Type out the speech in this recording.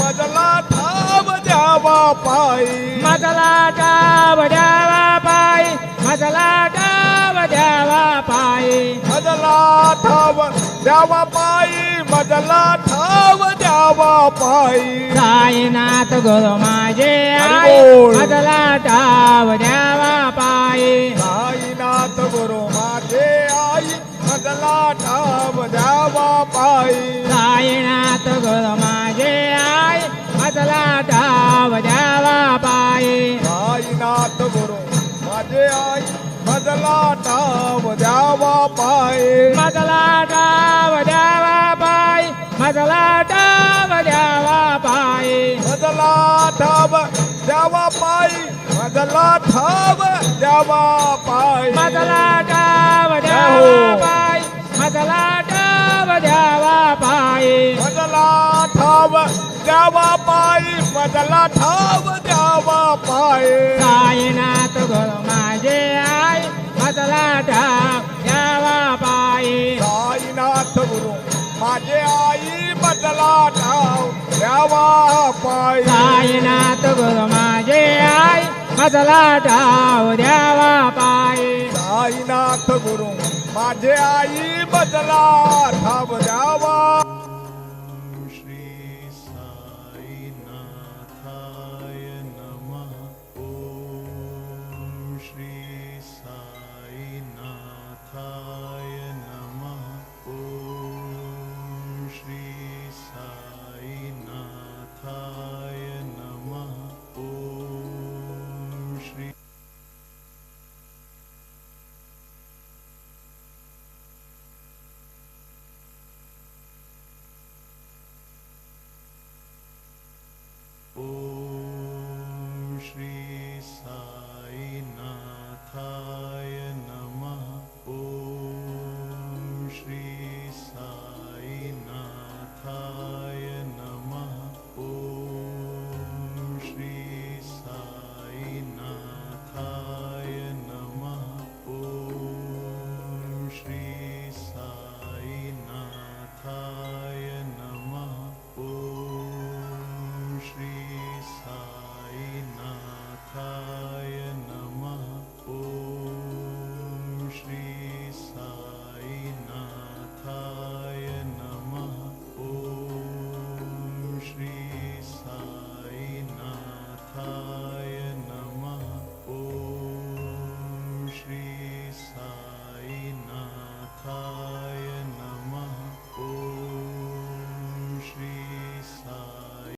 मजला ठाव द्यावा पायी मजला ठाव द्यावा पायी मजला ठाव द्यावा पायी मजला ठाव द्यावा पायी मजला ठाव द्यावा पायी साईनाथ गुरु माझे आई बोल. मजला ठाव द्यावा पायी साईनाथ गुरु माझे आई मजला ठाव द्यावा पायी साईनाथ गुरु माझे आई मजला ठाव द्यावा पायी साईनाथ गुरु माझे आई मजला ठाव द्यावा पायी मजला ठाव द्यावा पायी मजला ठाव द्यावा पायी मजला ठाव द्यावा पायी मजला ठाव द्यावा पायी मजला ठाव द्यावा पायी मजला ठाव द्यावा पायी मजला ठाव द्यावा पायी मजला ठाव द्यावा पायी साईनाथ गुरु माझे आई मजला ठाव द्यावा पायी साईनाथ गुरु माझे आई मजला ठाव द्यावा पायी साईनाथ गुरु माझे आई मजला ठाव द्यावा पायी साईनाथ गुरु माझे आई मजला ठाव द्यावा